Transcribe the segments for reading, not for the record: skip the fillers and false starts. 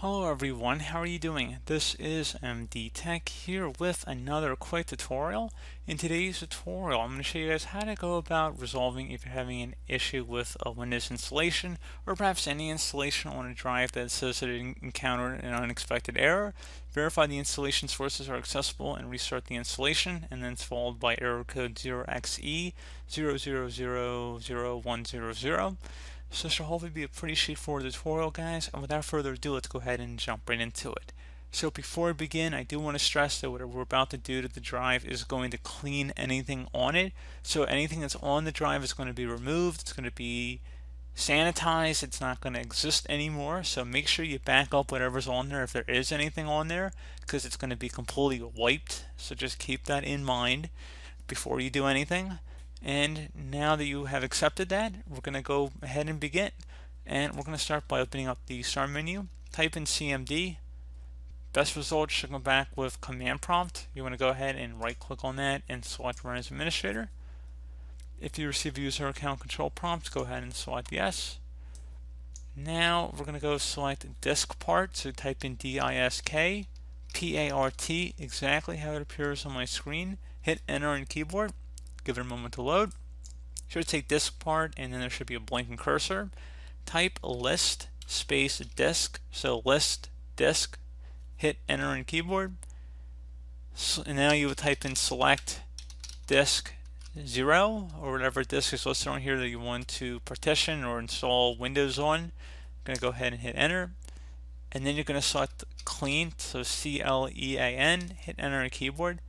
Hello everyone, how are you doing? This is MD Tech here with another quick tutorial. In today's tutorial, I'm going to show you guys how to go about resolving if you're having an issue with a Windows installation or perhaps any installation on a drive that says that it encountered an unexpected error. Verify the installation sources are accessible and restart the installation, and then it's followed by error code 0x000000100. So this should hopefully be a pretty straightforward tutorial, guys, and without further ado, let's go ahead and jump right into it. So before we begin, I do want to stress that what we're about to do to the drive is going to clean anything on it. So anything that's on the drive is going to be removed, it's going to be sanitized, it's not going to exist anymore. So make sure you back up whatever's on there if there is anything on there, because it's going to be completely wiped. So just keep that in mind before you do anything. And now that you have accepted that, we're going to go ahead and begin. And we're going to start by opening up the start menu, type in CMD. Best result should come back with command prompt. You want to go ahead and right click on that and select run as administrator. If you receive a user account control prompt, go ahead and select yes. Now we're going to go select disk part, so type in DISK PART, exactly how it appears on my screen. Hit enter on your keyboard. Give it a moment to load. Should take disk part, and then there should be a blinking cursor. Type list space disk, so list disk. Hit enter on your keyboard. And now you would type in select disk 0 or whatever disk is listed on here that you want to partition or install Windows on. I'm going to go ahead and hit enter. And then you're going to select clean, so CLEAN. Hit enter on your keyboard.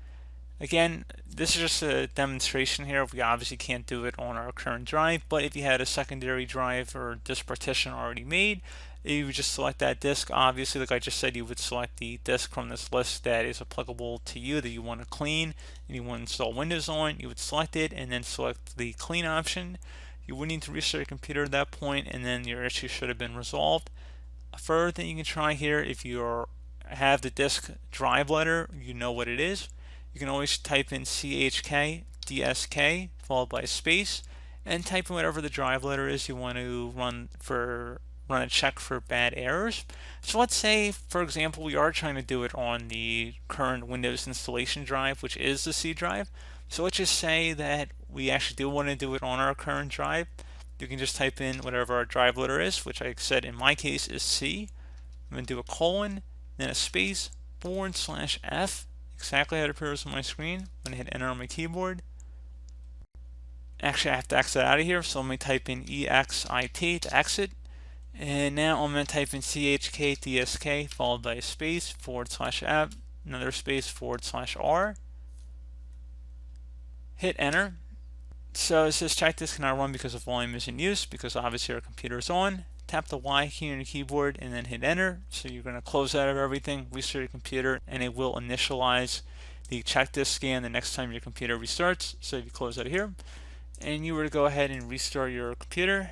Again, this is just a demonstration here. We obviously can't do it on our current drive, but if you had a secondary drive or disk partition already made, you would just select that disk. Obviously, like I just said, you would select the disk from this list that is applicable to you that you want to clean and you want to install Windows on. You would select it and then select the clean option. You would need to restart your computer at that point, and then your issue should have been resolved. A further thing you can try here, if you have the disk drive letter, you know what it is. You can always type in CHK DSK followed by a space and type in whatever the drive letter is you want to run a check for bad errors. So let's say, for example, we are trying to do it on the current Windows installation drive, which is the C drive. So let's just say that we actually do want to do it on our current drive. You can just type in whatever our drive letter is, which I said in my case is C. I'm going to do a colon, then a space, /F, exactly how it appears on my screen. I'm going to hit enter on my keyboard. Actually, I have to exit out of here, so let me type in EXIT to exit. And now I'm going to type in CHKDSK followed by a space, /F, another space, /R. Hit enter. So it says check disk cannot run because the volume is in use, because obviously our computer is on. Tap the Y key on your keyboard and then hit enter. So you're going to close out of everything, restart your computer, and it will initialize the check disk scan the next time your computer restarts. So if you close out of here and you were to go ahead and restart your computer,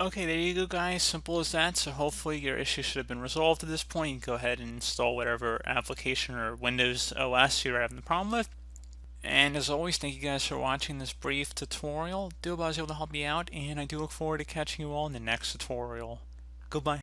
Okay, there you go, guys. Simple as that. So hopefully your issue should have been resolved at this point. You can go ahead and install whatever application or Windows OS you're having the problem with. And as always, thank you guys for watching this brief tutorial. Do hope I was able to help you out, and I do look forward to catching you all in the next tutorial. Goodbye.